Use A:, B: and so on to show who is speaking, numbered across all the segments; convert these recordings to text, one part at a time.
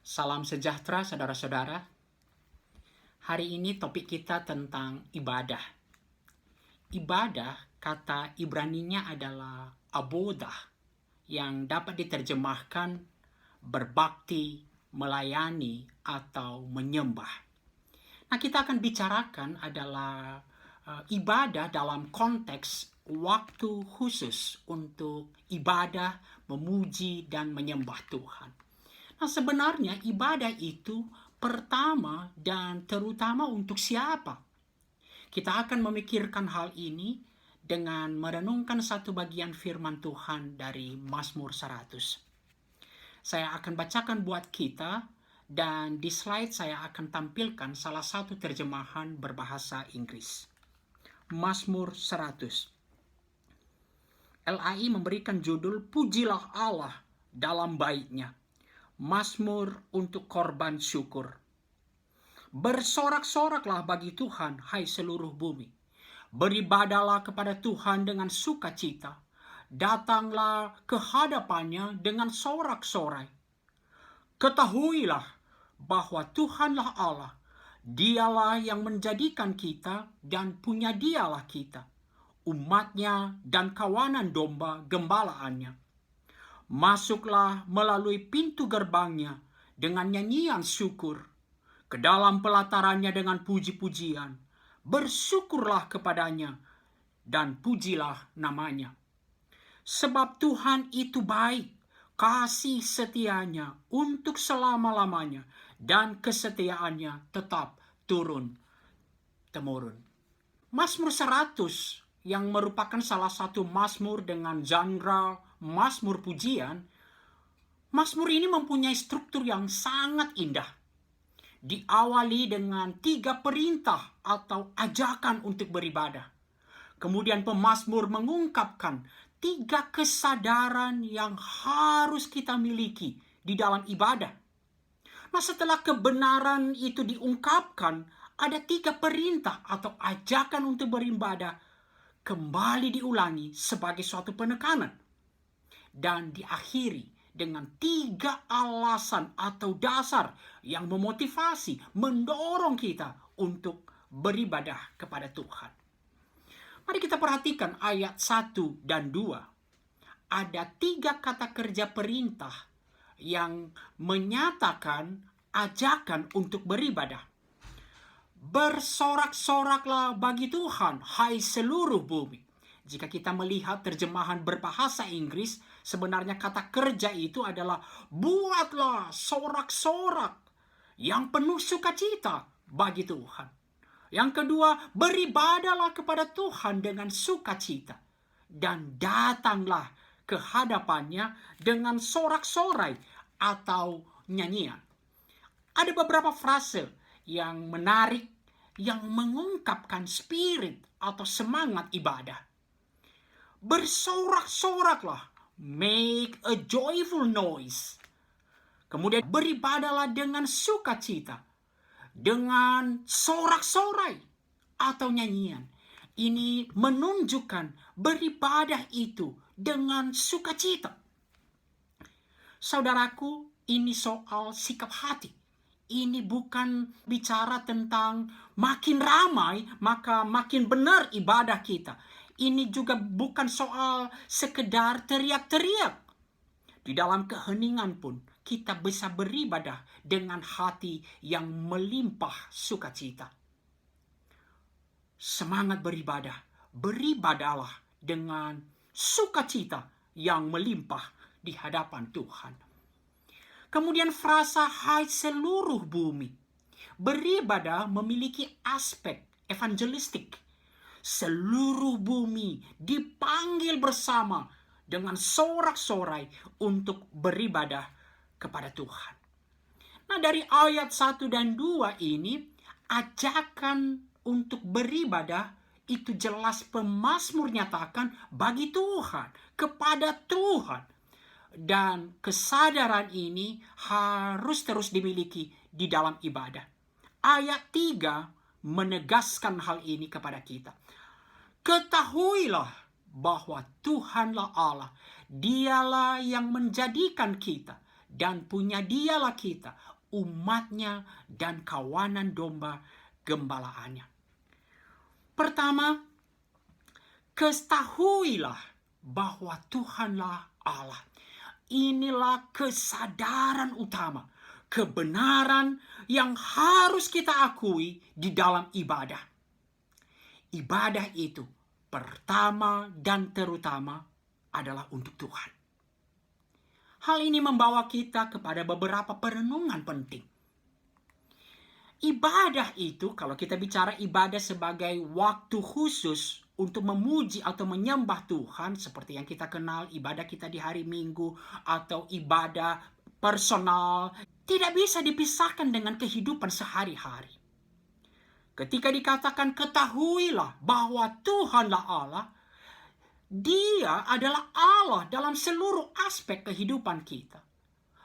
A: Salam sejahtera saudara-saudara. Hari ini topik kita tentang ibadah. Ibadah, kata Ibraninya adalah abodah, yang dapat diterjemahkan berbakti, melayani, atau menyembah. Nah, kita akan bicarakan adalah ibadah dalam konteks waktu khusus untuk ibadah, memuji, dan menyembah Tuhan. Nah, sebenarnya ibadah itu pertama dan terutama untuk siapa? Kita akan memikirkan hal ini dengan merenungkan satu bagian firman Tuhan dari Mazmur 100. Saya akan bacakan buat kita, dan di slide saya akan tampilkan salah satu terjemahan berbahasa Inggris. Mazmur 100. LAI memberikan judul Pujilah Allah dalam baiknya. Mazmur untuk korban syukur. Bersorak-soraklah bagi Tuhan, hai seluruh bumi. Beribadahlah kepada Tuhan dengan sukacita. Datanglah ke hadapannya dengan sorak-sorai. Ketahuilah bahwa Tuhanlah Allah. Dialah yang menjadikan kita dan punya dialah kita, umatnya dan kawanan domba gembalaannya. Masuklah melalui pintu gerbangnya dengan nyanyian syukur, ke dalam pelatarannya dengan puji-pujian. Bersyukurlah kepadanya dan pujilah namanya. Sebab Tuhan itu baik, kasih setianya untuk selama-lamanya, dan kesetiaannya tetap turun-temurun. Mazmur 100 yang merupakan salah satu mazmur dengan genre mazmur pujian, mazmur ini mempunyai struktur yang sangat indah. Diawali dengan 3 perintah atau ajakan untuk beribadah. Kemudian pemazmur mengungkapkan 3 kesadaran yang harus kita miliki di dalam ibadah. Nah, setelah kebenaran itu diungkapkan, ada 3 perintah atau ajakan untuk beribadah kembali diulangi sebagai suatu penekanan. Dan diakhiri dengan 3 alasan atau dasar yang memotivasi, mendorong kita untuk beribadah kepada Tuhan. Mari kita perhatikan ayat 1 dan 2. Ada 3 kata kerja perintah yang menyatakan ajakan untuk beribadah. Bersorak-soraklah bagi Tuhan, hai seluruh bumi. Jika kita melihat terjemahan berbahasa Inggris, sebenarnya kata kerja itu adalah buatlah sorak-sorak yang penuh sukacita bagi Tuhan. Yang kedua, beribadahlah kepada Tuhan dengan sukacita, dan datanglah ke hadapannya dengan sorak-sorai atau nyanyian. Ada beberapa frase yang menarik yang mengungkapkan spirit atau semangat ibadah. Bersorak-soraklah, make a joyful noise. Kemudian beribadahlah dengan sukacita, dengan sorak-sorai atau nyanyian. Ini menunjukkan beribadah itu dengan sukacita. Saudaraku, ini soal sikap hati. Ini bukan bicara tentang makin ramai maka makin benar ibadah kita. Ini juga bukan soal sekedar teriak-teriak. Di dalam keheningan pun kita bisa beribadah dengan hati yang melimpah sukacita. Semangat beribadah. Beribadahlah dengan sukacita yang melimpah di hadapan Tuhan. Kemudian frasa hai seluruh bumi. Beribadah memiliki aspek evangelistik. Seluruh bumi dipanggil bersama dengan sorak-sorai untuk beribadah kepada Tuhan. Nah, dari ayat 1 dan 2 ini, ajakan untuk beribadah itu jelas pemazmur nyatakan bagi Tuhan, kepada Tuhan. Dan kesadaran ini harus terus dimiliki di dalam ibadah. Ayat 3 menegaskan hal ini kepada kita. Ketahuilah bahwa Tuhanlah Allah. Dialah yang menjadikan kita dan punya dialah kita, umatnya dan kawanan domba gembalaannya. Pertama, ketahuilah bahwa Tuhanlah Allah. Inilah kesadaran utama, kebenaran yang harus kita akui di dalam ibadah. Ibadah itu pertama dan terutama adalah untuk Tuhan. Hal ini membawa kita kepada beberapa perenungan penting. Ibadah itu, kalau kita bicara ibadah sebagai waktu khusus untuk memuji atau menyembah Tuhan, seperti yang kita kenal ibadah kita di hari Minggu atau ibadah personal, tidak bisa dipisahkan dengan kehidupan sehari-hari. Ketika dikatakan ketahuilah bahwa Tuhanlah Allah, Dia adalah Allah dalam seluruh aspek kehidupan kita.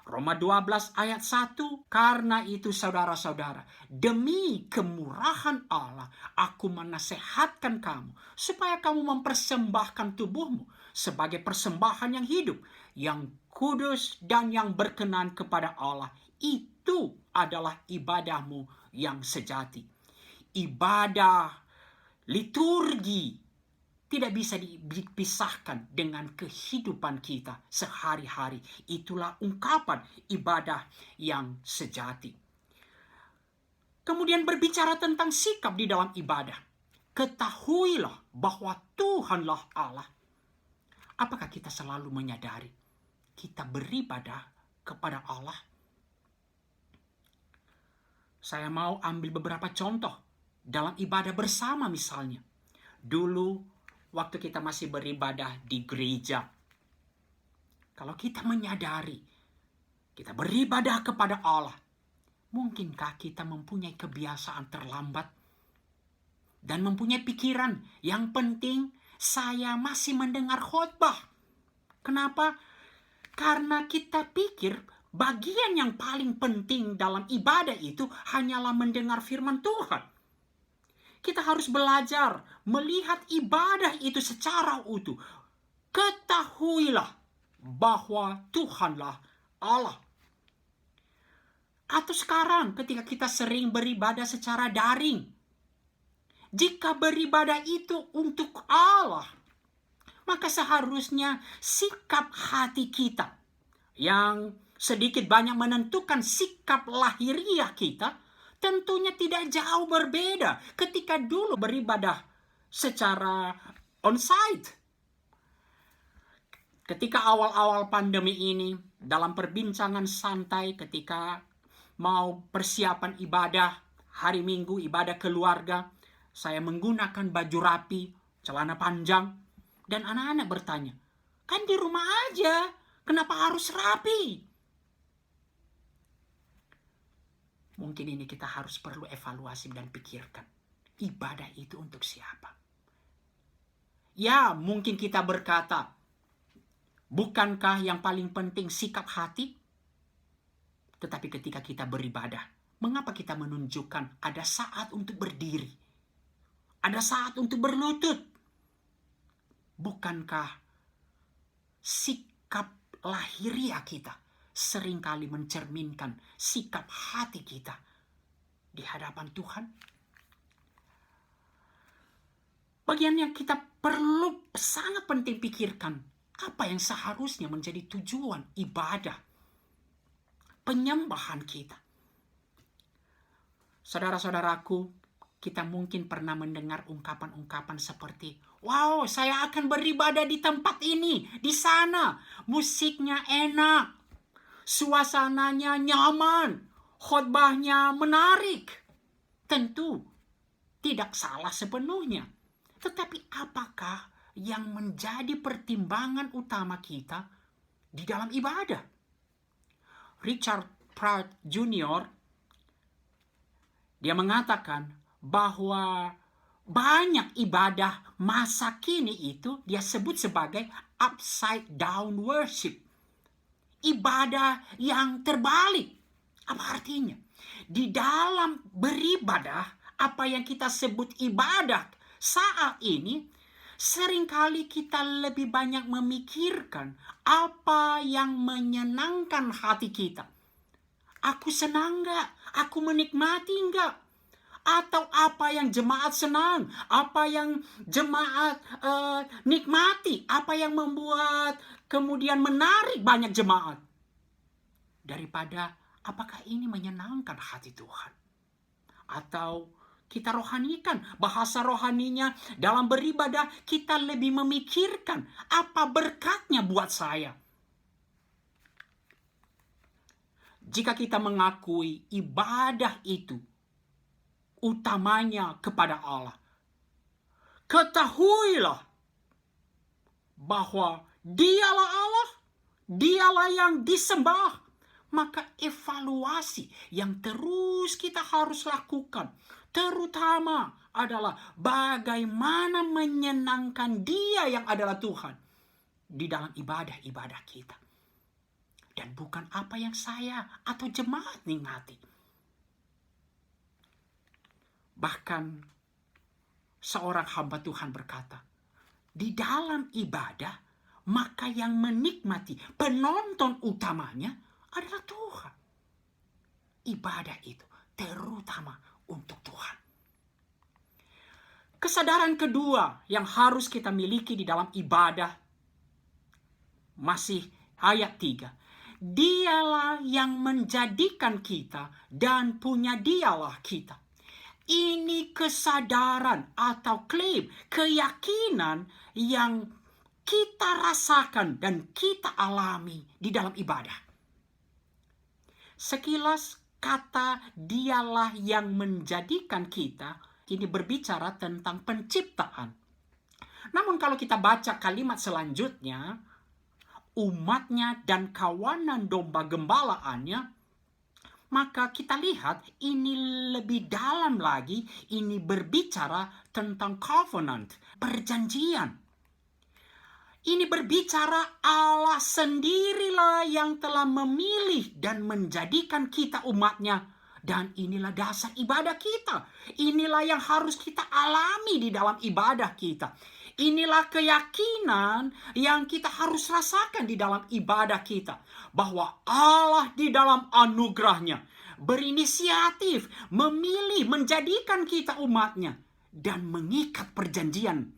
A: Roma 12 ayat 1, karena itu saudara-saudara, demi kemurahan Allah, aku menasehatkan kamu, supaya kamu mempersembahkan tubuhmu sebagai persembahan yang hidup, yang kudus dan yang berkenan kepada Allah. Itu adalah ibadahmu yang sejati. Ibadah, liturgi, tidak bisa dipisahkan dengan kehidupan kita sehari-hari. Itulah ungkapan ibadah yang sejati. Kemudian berbicara tentang sikap di dalam ibadah. Ketahuilah bahwa Tuhanlah Allah. Apakah kita selalu menyadari kita beribadah kepada Allah? Saya mau ambil beberapa contoh dalam ibadah bersama misalnya. Dulu waktu kita masih beribadah di gereja, kalau kita menyadari kita beribadah kepada Allah, mungkinkah kita mempunyai kebiasaan terlambat dan mempunyai pikiran yang penting saya masih mendengar khotbah? Kenapa? Karena kita pikir bagian yang paling penting dalam ibadah itu hanyalah mendengar firman Tuhan. Kita harus belajar melihat ibadah itu secara utuh. Ketahuilah bahwa Tuhanlah Allah. Atau sekarang ketika kita sering beribadah secara daring, jika beribadah itu untuk Allah, maka seharusnya sikap hati kita yang sedikit banyak menentukan sikap lahiriah kita tentunya tidak jauh berbeda ketika dulu beribadah secara on-site. Ketika awal-awal pandemi ini, dalam perbincangan santai ketika mau persiapan ibadah hari Minggu, ibadah keluarga, saya menggunakan baju rapi, celana panjang, dan anak-anak bertanya, kan di rumah aja, kenapa harus rapi? Mungkin ini kita harus perlu evaluasi dan pikirkan. Ibadah itu untuk siapa? Ya, mungkin kita berkata, bukankah yang paling penting sikap hati? Tetapi ketika kita beribadah, mengapa kita menunjukkan ada saat untuk berdiri? Ada saat untuk berlutut? Bukankah sikap lahiriah kita seringkali mencerminkan sikap hati kita di hadapan Tuhan? Bagian yang kita perlu sangat penting pikirkan, apa yang seharusnya menjadi tujuan ibadah penyembahan kita. Saudara-saudaraku, kita mungkin pernah mendengar ungkapan-ungkapan seperti, wow, saya akan beribadah di tempat ini, di sana, musiknya enak, suasananya nyaman, khotbahnya menarik. Tentu tidak salah sepenuhnya. Tetapi apakah yang menjadi pertimbangan utama kita di dalam ibadah? Richard Pratt Jr. dia mengatakan bahwa banyak ibadah masa kini itu dia sebut sebagai upside down worship. Ibadah yang terbalik. Apa artinya? Di dalam beribadah, apa yang kita sebut ibadah saat ini, seringkali kita lebih banyak memikirkan apa yang menyenangkan hati kita. Aku senang nggak? Aku menikmati nggak? Atau apa yang jemaat senang, apa yang jemaat nikmati, apa yang membuat kemudian menarik banyak jemaat, daripada apakah ini menyenangkan hati Tuhan. Atau kita rohanikan, bahasa rohaninya dalam beribadah kita lebih memikirkan apa berkatnya buat saya. Jika kita mengakui ibadah itu utamanya kepada Allah, ketahuilah bahwa Dialah Allah, Dialah yang disembah. Maka evaluasi yang terus kita harus lakukan, terutama adalah bagaimana menyenangkan Dia yang adalah Tuhan di dalam ibadah-ibadah kita. Dan bukan apa yang saya atau jemaat nikmati. Bahkan seorang hamba Tuhan berkata, di dalam ibadah, maka yang menikmati, penonton utamanya adalah Tuhan. Ibadah itu terutama untuk Tuhan. Kesadaran kedua yang harus kita miliki di dalam ibadah, masih ayat 3. Dialah yang menjadikan kita dan punya Dialah kita. Ini kesadaran atau klaim, keyakinan yang kita rasakan dan kita alami di dalam ibadah. Sekilas kata Dialah yang menjadikan kita ini berbicara tentang penciptaan. Namun kalau kita baca kalimat selanjutnya, umatnya dan kawanan domba gembalaannya, maka kita lihat ini lebih dalam lagi, ini berbicara tentang covenant, perjanjian. Ini berbicara Allah sendirilah yang telah memilih dan menjadikan kita umatnya. Dan inilah dasar ibadah kita. Inilah yang harus kita alami di dalam ibadah kita. Inilah keyakinan yang kita harus rasakan di dalam ibadah kita. Bahwa Allah di dalam anugerahnya berinisiatif, memilih, menjadikan kita umatnya. Dan mengikat perjanjian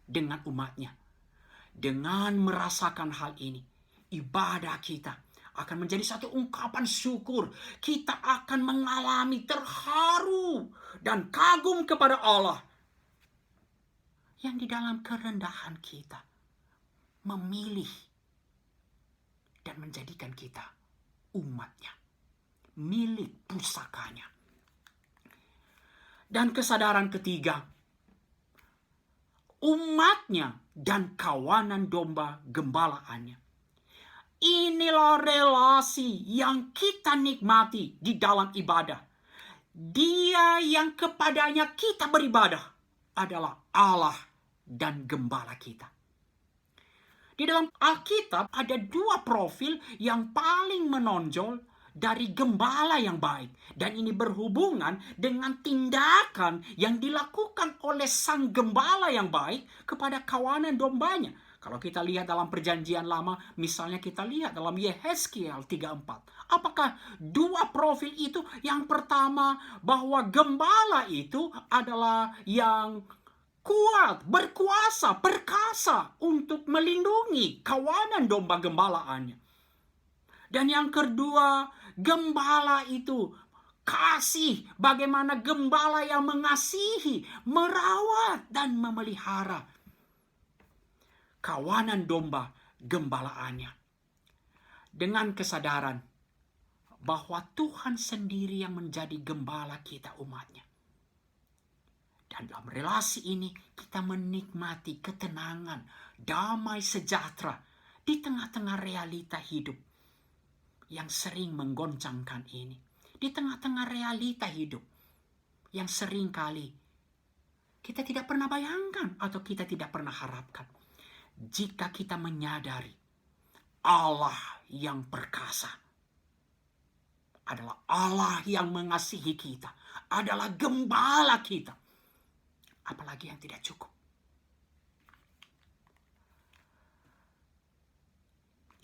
A: dengan umatnya. Dengan merasakan hal ini, ibadah kita akan menjadi satu ungkapan syukur. Kita akan mengalami terharu dan kagum kepada Allah yang di dalam kerendahan kita memilih dan menjadikan kita umatnya, milik pusakanya. Dan kesadaran ketiga, umatnya dan kawanan domba gembalaannya. Inilah relasi yang kita nikmati di dalam ibadah. Dia yang kepadanya kita beribadah adalah Allah dan gembala kita. Di dalam Alkitab ada dua profil yang paling menonjol dari gembala yang baik. Dan ini berhubungan dengan tindakan yang dilakukan oleh sang gembala yang baik kepada kawanan dombanya. Kalau kita lihat dalam perjanjian lama, misalnya kita lihat dalam Yehezkiel 3:4. Apakah dua profil itu? Yang pertama, bahwa gembala itu adalah yang kuat, berkuasa, perkasa untuk melindungi kawanan domba gembalaannya. Dan yang kedua, gembala itu kasih, bagaimana gembala yang mengasihi, merawat dan memelihara kawanan domba gembalaannya. Dengan kesadaran bahwa Tuhan sendiri yang menjadi gembala kita umatnya. Dan dalam relasi ini kita menikmati ketenangan, damai sejahtera di tengah-tengah realita hidup yang sering menggoncangkan ini. Di tengah-tengah realita hidup yang sering kali kita tidak pernah bayangkan atau kita tidak pernah harapkan. Jika kita menyadari Allah yang perkasa adalah Allah yang mengasihi kita, adalah gembala kita, apalagi yang tidak cukup.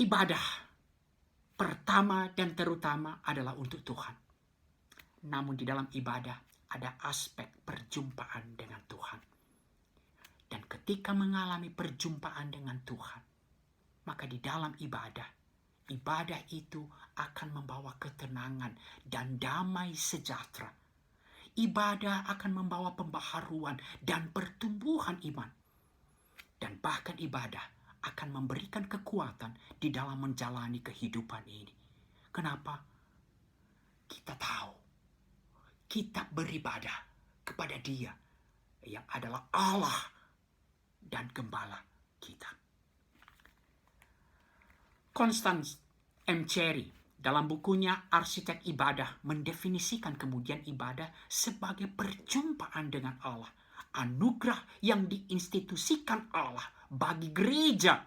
A: Ibadah pertama dan terutama adalah untuk Tuhan. Namun di dalam ibadah ada aspek perjumpaan dengan Tuhan. Dan ketika mengalami perjumpaan dengan Tuhan, maka di dalam ibadah itu akan membawa ketenangan dan damai sejahtera. Ibadah akan membawa pembaharuan dan pertumbuhan iman. Dan bahkan ibadah akan memberikan kekuatan di dalam menjalani kehidupan ini. Kenapa? Kita tahu, kita beribadah kepada Dia yang adalah Allah dan Gembala kita. Constance M. Cherry dalam bukunya Arsitek Ibadah mendefinisikan kemudian ibadah sebagai perjumpaan dengan Allah. Anugerah yang diinstitusikan Allah bagi gereja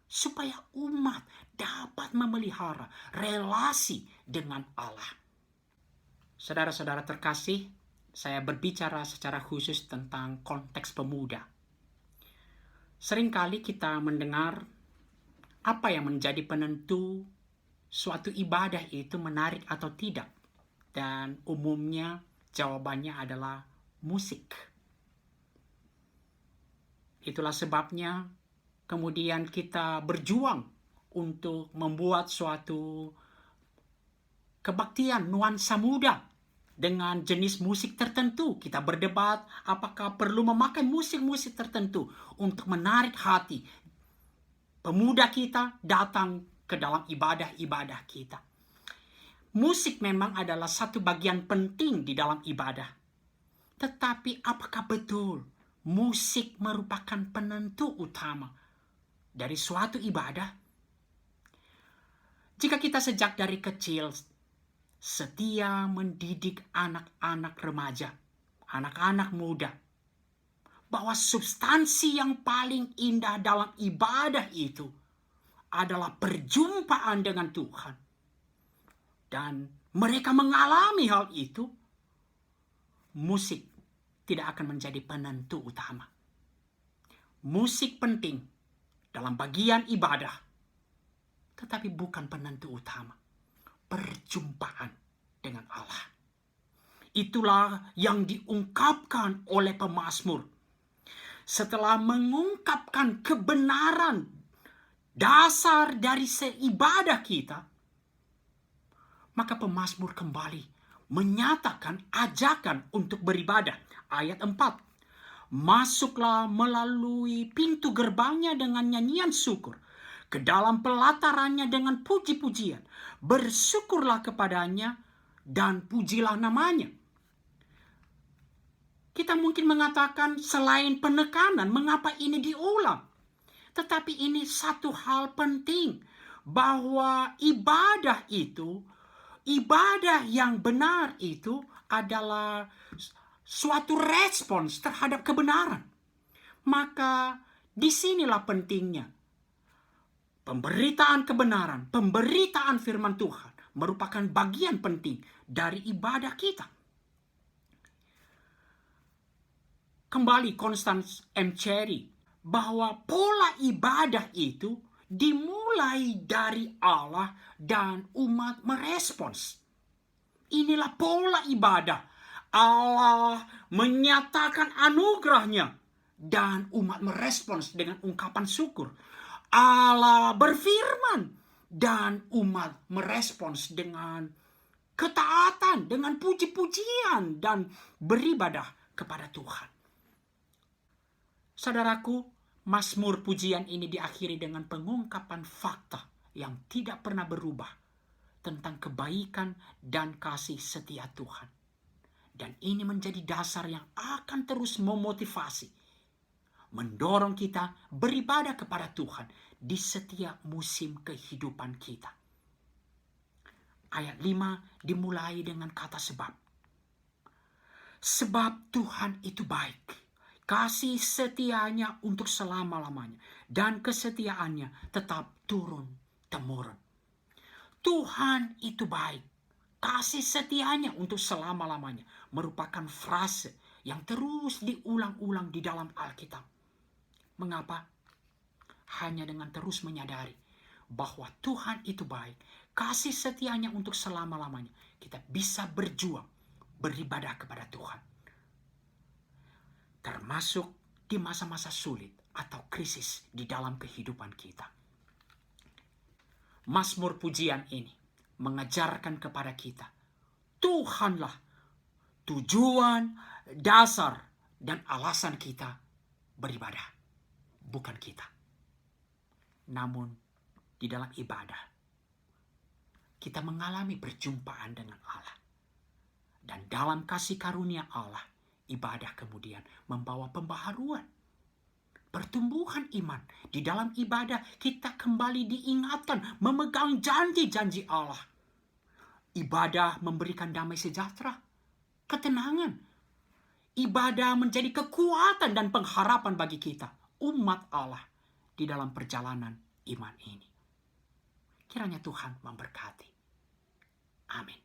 A: supaya umat dapat memelihara relasi dengan Allah. Saudara-saudara terkasih, saya berbicara secara khusus tentang konteks pemuda. Seringkali kita mendengar apa yang menjadi penentu suatu ibadah itu menarik atau tidak. Dan umumnya jawabannya adalah musik. Itulah sebabnya kemudian kita berjuang untuk membuat suatu kebaktian nuansa muda dengan jenis musik tertentu. Kita berdebat apakah perlu memakai musik-musik tertentu untuk menarik hati pemuda kita datang ke dalam ibadah-ibadah kita. Musik memang adalah satu bagian penting di dalam ibadah. Tetapi apakah betul musik merupakan penentu utama dari suatu ibadah? Jika kita sejak dari kecil setia mendidik anak-anak remaja, anak-anak muda, bahwa substansi yang paling indah dalam ibadah itu adalah perjumpaan dengan Tuhan, dan mereka mengalami hal itu, musik tidak akan menjadi penentu utama. Musik penting dalam bagian ibadah, tetapi bukan penentu utama. Perjumpaan dengan Allah. Itulah yang diungkapkan oleh pemazmur. Setelah mengungkapkan kebenaran dasar dari seibadah kita, maka pemazmur kembali menyatakan ajakan untuk beribadah. Ayat 4. Masuklah melalui pintu gerbangnya dengan nyanyian syukur, ke dalam pelatarannya dengan puji-pujian. Bersyukurlah kepadanya dan pujilah namanya. Kita mungkin mengatakan selain penekanan, mengapa ini diulang? Tetapi ini satu hal penting, bahwa ibadah itu, ibadah yang benar itu adalah suatu respons terhadap kebenaran. Maka disinilah pentingnya pemberitaan kebenaran, pemberitaan firman Tuhan merupakan bagian penting dari ibadah kita. Kembali Constance M. Cherry, bahwa pola ibadah itu dimulai dari Allah dan umat merespons. Inilah pola ibadah. Allah menyatakan anugerahnya dan umat merespons dengan ungkapan syukur. Allah berfirman dan umat merespons dengan ketaatan, dengan puji-pujian dan beribadah kepada Tuhan. Saudaraku, Mazmur pujian ini diakhiri dengan pengungkapan fakta yang tidak pernah berubah tentang kebaikan dan kasih setia Tuhan. Dan ini menjadi dasar yang akan terus memotivasi, mendorong kita beribadah kepada Tuhan di setiap musim kehidupan kita. Ayat 5 dimulai dengan kata sebab. Sebab Tuhan itu baik. Kasih setianya untuk selama-lamanya. Dan kesetiaannya tetap turun-temurun. Tuhan itu baik. Kasih setianya untuk selama-lamanya merupakan frase yang terus diulang-ulang di dalam Alkitab. Mengapa? Hanya dengan terus menyadari bahwa Tuhan itu baik. kasih setianya untuk selama-lamanya, kita bisa berjuang, beribadah kepada Tuhan. Termasuk di masa-masa sulit atau krisis di dalam kehidupan kita. Mazmur pujian ini mengajarkan kepada kita, Tuhanlah tujuan, dasar, dan alasan kita beribadah. Bukan kita. Namun, di dalam ibadah, kita mengalami perjumpaan dengan Allah. Dan dalam kasih karunia Allah, ibadah kemudian membawa pembaharuan. Pertumbuhan iman. Di dalam ibadah, kita kembali diingatkan memegang janji-janji Allah. Ibadah memberikan damai sejahtera, ketenangan. Ibadah menjadi kekuatan dan pengharapan bagi kita, umat Allah, di dalam perjalanan iman ini. Kiranya Tuhan memberkati. Amin.